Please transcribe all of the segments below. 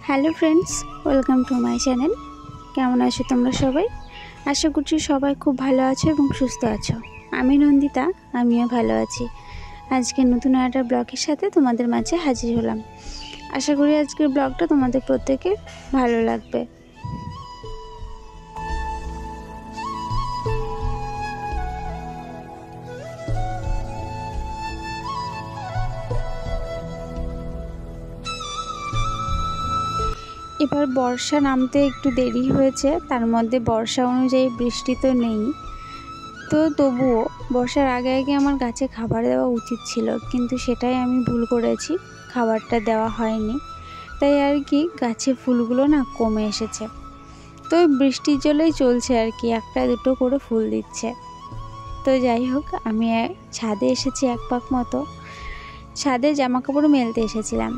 Hello friends, welcome to my channel. কেমন আছো তোমরা সবাই? আশা করছি সবাই খুব ভালো আছো এবং সুস্থ আছো। আমি নন্দিতা, আমিও ভালো আছি। আজকে নতুন একটা ব্লগের সাথে তোমাদের মাঝে হাজির হলাম। আশা করি আজকের ব্লগটা তোমাদের প্রত্যেকের ভালো লাগবে। এবার বর্ষা নামতে একটু দেরি হয়েছে, তার মধ্যে বর্ষা অনুযায়ী বৃষ্টি তো নেই, তো তবুও বর্ষার আগে আগে আমার গাছে খাবার দেওয়া উচিত ছিল, কিন্তু সেটাই আমি ভুল করেছি, খাবারটা দেওয়া হয়নি। তাই আর কি গাছে ফুলগুলো না কমে এসেছে। তো বৃষ্টির জলেই চলছে আর কি, একটা দুটো করে ফুল দিচ্ছে। তো যাই হোক, আমি ছাদে এসেছি এক পাক মতো। ছাদে জামা কাপড় মেলতে এসেছিলাম,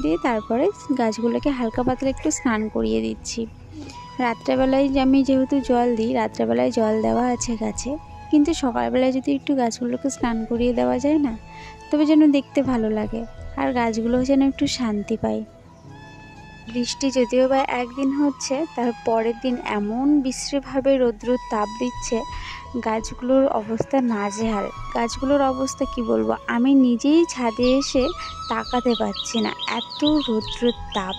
দিয়ে তারপরে গাছগুলোকে হালকা পাতলা একটু স্নান করিয়ে দিচ্ছি। রাত্রেবেলায় আমি যেহেতু জল দিই, রাত্রেবেলায় জল দেওয়া আছে গাছে, কিন্তু সকালবেলায় যদি একটু গাছগুলোকে স্নান করিয়ে দেওয়া যায় না, তবে যেন দেখতে ভালো লাগে আর গাছগুলো যেন একটু শান্তি পায়। বৃষ্টি যদিও বা একদিন হচ্ছে, তার পরের দিন এমন বিশ্রীভাবে রৌদ্রুর তাপ দিচ্ছে, গাছগুলোর অবস্থা নাজেহাল। গাছগুলোর অবস্থা কি বলবো, আমি নিজেই ছাদে এসে তাকাতে পারছি না, এত রৌদ্রুর তাপ।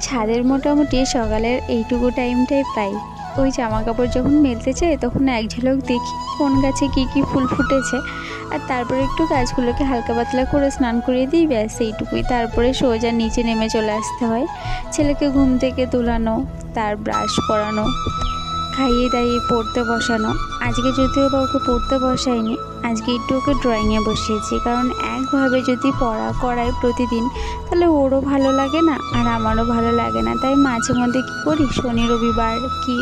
ছাদের মোটামুটি সকালের এইটুকু টাইমটাই পাই। ওই জামা কাপড় যখন মেলতে চাই তখন এক ঝলক দেখি কোন গাছে কি কি ফুল ফুটেছে, আর তারপরে একটু গাছগুলোকে হালকা পাতলা করে স্নান করিয়ে দিই, ব্যাস এইটুকুই। তারপরে সোজা নিচে নেমে চলে আসতে হয়। ছেলেকে ঘুম থেকে তোলানো, তার ব্রাশ করানো, খাইয়ে দাইয়ে পড়তে বসানো। আজকে যদিও বা ওকে পড়তে বসাইনি, আজকে একটু ওকে ড্রয়িংয়ে বসিয়েছি, কারণ একভাবে যদি পড়া করাই প্রতিদিন, তাহলে ওরও ভালো লাগে না আর আমারও ভালো লাগে না। তাই মাঝে মধ্যে কী করি, শনি রবিবার, কি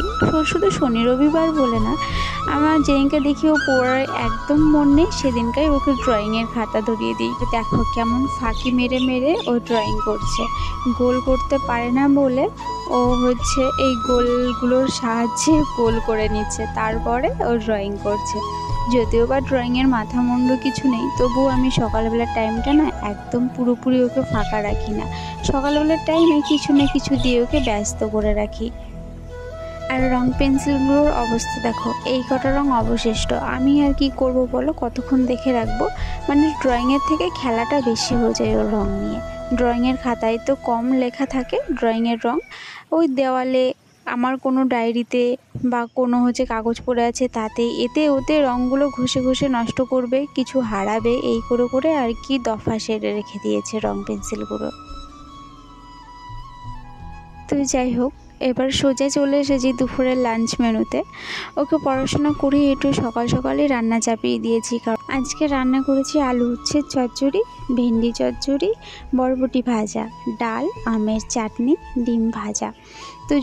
শুধু শনি রবিবার বলে না, আমার যেদিনকে দেখি ও পড়ার একদম মন নেই, সেদিনকাই ওকে ড্রয়িংয়ের খাতা ধরিয়ে দিই। দেখো কেমন ফাঁকি মেরে মেরে ও ড্রয়িং করছে। গোল করতে পারে না বলে ও হচ্ছে এই গোলগুলোর সাহায্যে গোল করে নিচ্ছে, তারপরে ও ড্রয়িং করছে। যদিও বা ড্রয়িংয়ের মাথা মুন্ডু কিছু নেই, তবুও আমি সকালবেলার টাইমটা না একদম পুরোপুরি ওকে ফাঁকা রাখি না। সকালবেলার টাইমে কিছু না কিছু দিয়ে ওকে ব্যস্ত করে রাখি। আর রং পেন্সিলগুলোর অবস্থা দেখো, এই কটা রং অবশিষ্ট। আমি আর কি করব বলো, কতক্ষণ দেখে রাখবো? মানে ড্রয়িংয়ের থেকে খেলাটা বেশি হয়ে যায় ওর রং নিয়ে। ড্রয়িংয়ের খাতায় তো কম লেখা থাকে ড্রয়িংয়ের রং, ওই দেওয়ালে, আমার কোনো ডায়েরিতে বা কোনো হচ্ছে কাগজ পড়ে আছে তাতে, এতে ওতে রঙগুলো ঘষে ঘষে নষ্ট করবে, কিছু হারাবে, এই করে করে আর কি দফা সেরে রেখে দিয়েছে রং পেন্সিলগুলো। তো যাই হোক, এবার সোজা চলে এসেছি দুপুরের লাঞ্চ মেনুতে। ওকে পড়াশোনা করিয়ে একটু সকাল সকালই রান্না চাপিয়ে দিয়েছি, কারণ আজকে রান্না করেছি আলু উচ্ছের চচ্চড়ি, ভেন্ডি চচ্চড়ি, বরবটি ভাজা, ডাল, আমের চাটনি, ডিম ভাজা। তো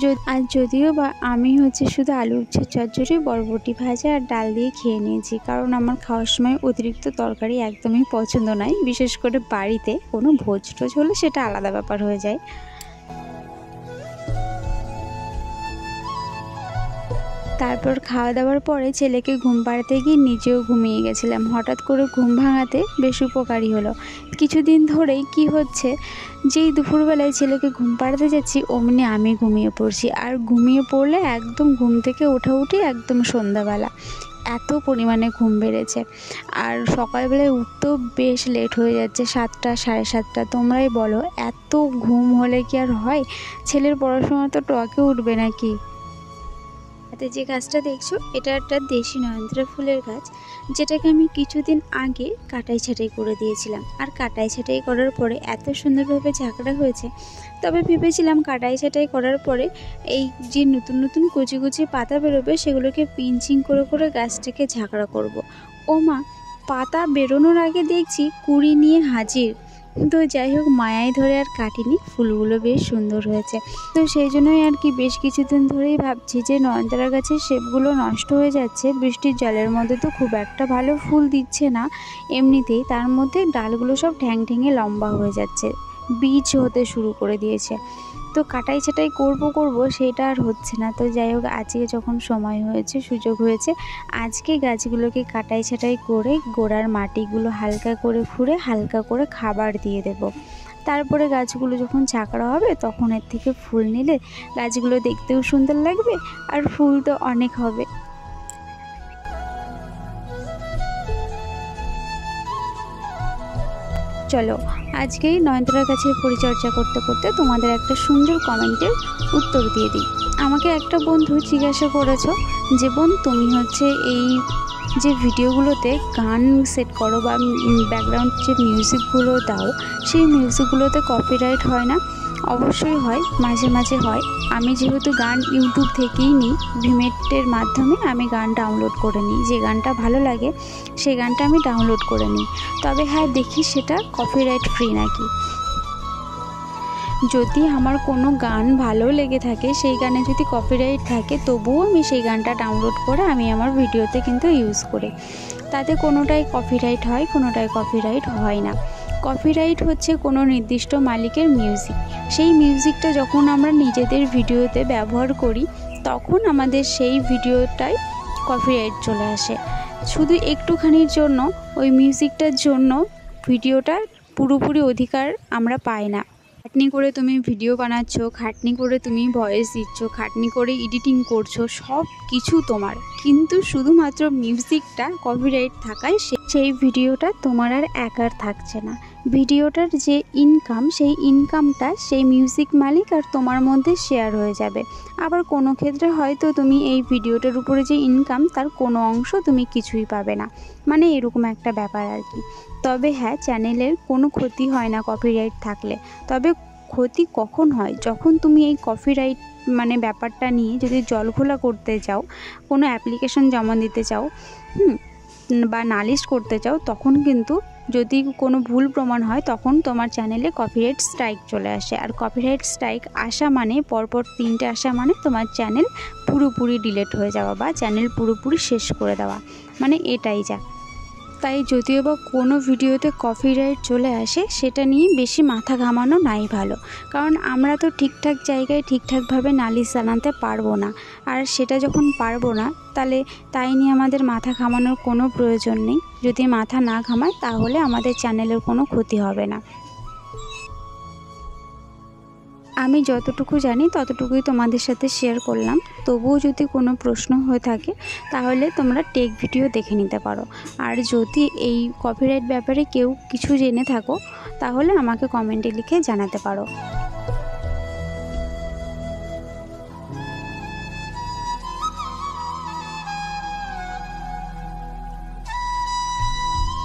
যদিও বা আমি হচ্ছে শুধু আলু উচ্ছের চচ্চড়ি, বরবটি ভাজা আর ডাল দিয়ে খেয়ে নিয়েছি, কারণ আমার খাওয়ার সময় অতিরিক্ত তরকারি একদমই পছন্দ নয়। বিশেষ করে বাড়িতে কোনো ভোজ টোজ হলে সেটা আলাদা ব্যাপার হয়ে যায়। তারপর খাওয়া দাওয়ার পরে ছেলেকে ঘুম পাড়াতে গিয়ে নিজেও ঘুমিয়ে গেছিলাম। হঠাৎ করে ঘুম ভাঙাতে বেশ উপকারী হলো। কিছুদিন ধরেই কি হচ্ছে, যেই দুপুরবেলায় ছেলেকে ঘুম পাড়াতে যাচ্ছি অমনি আমি ঘুমিয়ে পড়ছি, আর ঘুমিয়ে পড়লে একদম ঘুম থেকে উঠি একদম সন্ধ্যাবেলা, এত পরিমাণে ঘুম বেড়েছে। আর সকালবেলায় উঠতেও বেশ লেট হয়ে যাচ্ছে, 7টা 7:30। তোমরাই বলো, এত ঘুম হলে কি আর হয়? ছেলের পড়াশোনা তো টকে উঠবে নাকি? হাতে যে গাছটা দেখছো, এটা একটা দেশি নয়নতারা ফুলের গাছ, যেটাকে আমি কিছুদিন আগে কাটাই ছাঁটাই করে দিয়েছিলাম। আর কাটাই ছাঁটাই করার পরে এত সুন্দরভাবে ঝাঁকড়া হয়েছে। তবে ভেবেছিলাম কাটাই ছাঁটাই করার পরে এই যে নতুন নতুন কুচি কুচি পাতা বেরোবে, সেগুলোকে পিঞ্চিং করে করে গাছটাকে ঝাঁকড়া করব। ও মা, পাতা বেরোনোর আগে দেখছি কুড়ি নিয়ে হাজির। তো যাই হোক, মায়াই ধরে আর কাটিনি, ফুলগুলো বেশ সুন্দর হয়েছে। তো সেই জন্যই আর কি বেশ কিছুদিন ধরেই ভাবছি যে নয়নতারা গাছের শেপগুলো নষ্ট হয়ে যাচ্ছে, বৃষ্টির জলের মধ্যে তো খুব একটা ভালো ফুল দিচ্ছে না এমনিতেই, তার মধ্যে ডালগুলো সব ঠ্যাং ঠ্যাঙে লম্বা হয়ে যাচ্ছে। বীজ হতে শুরু করে দিয়েছে। তো কাটাই ছাটাই করব সেটা আর হচ্ছে না। তো যাই হোক, আজকে যখন সময় হয়েছে, সুযোগ হয়েছে, আজকে গাছগুলোকে কাটাই ছাটাই করে গোড়ার মাটিগুলো হালকা করে খুঁড়ে হালকা করে খাবার দিয়ে দেব। তারপরে গাছগুলো যখন ঝাঁকড়া হবে তখন এর থেকে ফুল নিলে গাছগুলো দেখতেও সুন্দর লাগবে আর ফুল তো অনেক হবে। চলো আজকেই নয়নতারা গাছের পরিচর্যা করতে করতে তোমাদের একটা সুন্দর কমেন্টের উত্তর দিয়ে দিই। আমাকে একটা বন্ধু জিজ্ঞাসা করেছো যে বোন, তুমি হচ্ছে এই যে ভিডিওগুলোতে গান সেট করো বা ব্যাকগ্রাউন্ড যে মিউজিকগুলো দাও, সেই মিউজিকগুলোতে কপিরাইট হয় না? অবশ্যই হয়, মাঝে মাঝে হয়। আমি যেহেতু গান ইউটিউব থেকেই নিই, ভিমেটের মাধ্যমে আমি গান ডাউনলোড করে নিই, যে গানটা ভালো লাগে সেই গানটা আমি ডাউনলোড করে নিই। তবে হ্যাঁ, দেখি সেটা কপিরাইট ফ্রি নাকি। যদি আমার কোনো গান ভালো লেগে থাকে, সেই গানে যদি কপিরাইট থাকে, তবুও আমি সেই গানটা ডাউনলোড করে আমি আমার ভিডিওতে কিন্তু ইউজ করি। তাতে কোনোটাই কপিরাইট হয়, কোনোটাই কপিরাইট হয় না। কপিরাইট হচ্ছে কোনো নির্দিষ্ট মালিকের মিউজিক। সেই মিউজিকটা যখন আমরা নিজেদের ভিডিওতে ব্যবহার করি, তখন আমাদের সেই ভিডিওটায় কপিরাইট চলে আসে। শুধু একটুখানির জন্য, ওই মিউজিকটার জন্য ভিডিওটার পুরোপুরি অধিকার আমরা পাই না। খাটনি করে তুমি ভিডিও বানাচ্ছ, খাটনি করে তুমি ভয়েস দিচ্ছ, খাটনি করে এডিটিং করছো, সব কিছু তোমার, কিন্তু শুধুমাত্র মিউজিকটা কপিরাইট থাকায় সেই ভিডিওটা তোমার আর একার থাকছে না। ভিডিওটার যে ইনকাম, সেই ইনকামটা সেই মিউজিক মালিক আর তোমার মধ্যে শেয়ার হয়ে যাবে। আবার কোনো ক্ষেত্রে হয়তো তুমি এই ভিডিওটার উপরে যে ইনকাম, তার কোনো অংশ তুমি কিছুই পাবে না, মানে এরকম একটা ব্যাপার আর কি। তবে হ্যাঁ, চ্যানেলের কোনো ক্ষতি হয় না কপিরাইট থাকলে। তবে ক্ষতি কখন হয়? যখন তুমি এই কপিরাইট মানে ব্যাপারটা নিয়ে যদি জলঘোলা করতে চাও, কোনো অ্যাপ্লিকেশন জমা দিতে চাও, বা নালিশ করতে চাও, তখন কিন্তু যদি কোনো ভুল প্রমাণ হয়, তখন তোমার চ্যানেলে কপিরাইট স্ট্রাইক চলে আসে। আর কপিরাইট স্ট্রাইক আসা মানে, পরপর 3টে আসা মানে তোমার চ্যানেল পুরোপুরি ডিলিট হয়ে যাওয়া বা চ্যানেল পুরোপুরি শেষ করে দেওয়া, মানে এটাই যা। তাই যদিও বা কোনো ভিডিওতে কপিরাইট চলে আসে, সেটা নিয়ে বেশি মাথা ঘামানো নাই ভালো। কারণ আমরা তো ঠিকঠাক জায়গায় ঠিকঠাকভাবে নালিশ জানাতে পারবো না। আর সেটা যখন পারবো না, তাহলে তাই নিয়ে আমাদের মাথা ঘামানোর কোনো প্রয়োজন নেই। যদি মাথা না ঘামায়, তাহলে আমাদের চ্যানেলের কোনো ক্ষতি হবে না। আমি যতটুকু জানি ততটুকুই তোমাদের সাথে শেয়ার করলাম। তবুও যদি কোনো প্রশ্ন হয়ে থাকে, তাহলে তোমরা টেক ভিডিও দেখে নিতে পারো। আর যদি এই কপিরাইট ব্যাপারে কেউ কিছু জেনে থাকো, তাহলে আমাকে কমেন্টে লিখে জানাতে পারো।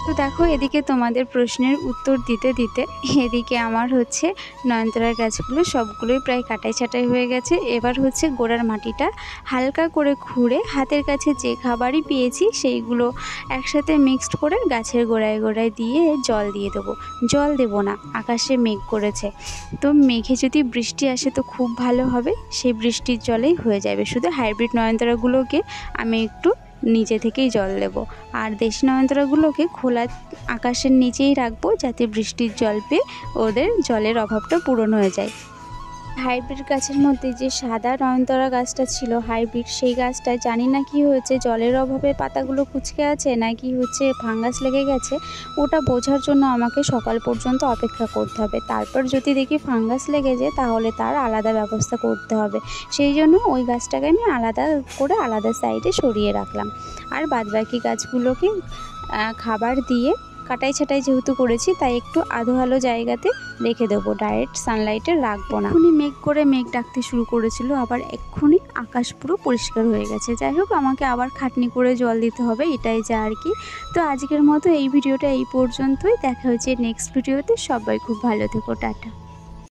তো দেখো, এদিকে তোমাদের প্রশ্নের উত্তর দিতে দিতে এদিকে আমার হচ্ছে নয়নতারার গাছগুলো সবগুলোই প্রায় কাটাই ছাটাই হয়ে গেছে। এবার হচ্ছে গোড়ার মাটিটা হালকা করে খুঁড়ে হাতের কাছে যে খাবারই পেয়েছি সেইগুলো একসাথে মিক্সড করে গাছের গোড়ায় গোড়ায় দিয়ে জল দিয়ে দেবো। জল দেবো না, আকাশে মেঘ করেছে, তো মেঘে যদি বৃষ্টি আসে তো খুব ভালো হবে, সেই বৃষ্টির জলেই হয়ে যাবে। শুধু হাইব্রিড নয়নতারাগুলোকে আমি একটু নিচে থেকেই জল দেব, আর দেশি নয়নতারাগুলোকে খোলা আকাশের নিচেই রাখবো, যাতে বৃষ্টির জল পেয়ে ওদের জলের অভাবটা পূরণ হয়ে যায়। হাইব্রিড গাছের মধ্যে যে সাদা নয়নতারা গাছটা ছিল হাইব্রিড, সেই গাছটা জানি না কি হয়েছে, জলের অভাবে পাতাগুলো কুঁচকে আছে নাকি হচ্ছে ফাঙ্গাস লেগে গেছে, ওটা বোঝার জন্য আমাকে সকাল পর্যন্ত অপেক্ষা করতে হবে। তারপর যদি দেখি ফাঙ্গাস লেগে যায়, তাহলে তার আলাদা ব্যবস্থা করতে হবে। সেই জন্য ওই গাছটাকে আমি আলাদা করে আলাদা সাইডে সরিয়ে রাখলাম। আর বাদবাকি গাছগুলোকে খাবার দিয়ে কাটাই ছাটাই যেহেতু করেছি, তাই একটু আধো আলো জায়গাতে রেখে দেবো, ডাইরেক্ট সানলাইটে রাখবো না। এক্ষুনি মেঘ করে মেঘ ডাকতে শুরু করেছিল, আবার এক্ষুনি আকাশ পুরো পরিষ্কার হয়ে গেছে। যাই হোক, আমাকে আবার খাটনি করে জল দিতে হবে, এটাই যা আর কি। তো আজকের মতো এই ভিডিওটা এই পর্যন্তই। দেখা হচ্ছে নেক্সট ভিডিওতে। সবাই খুব ভালো থেকো, টাটা।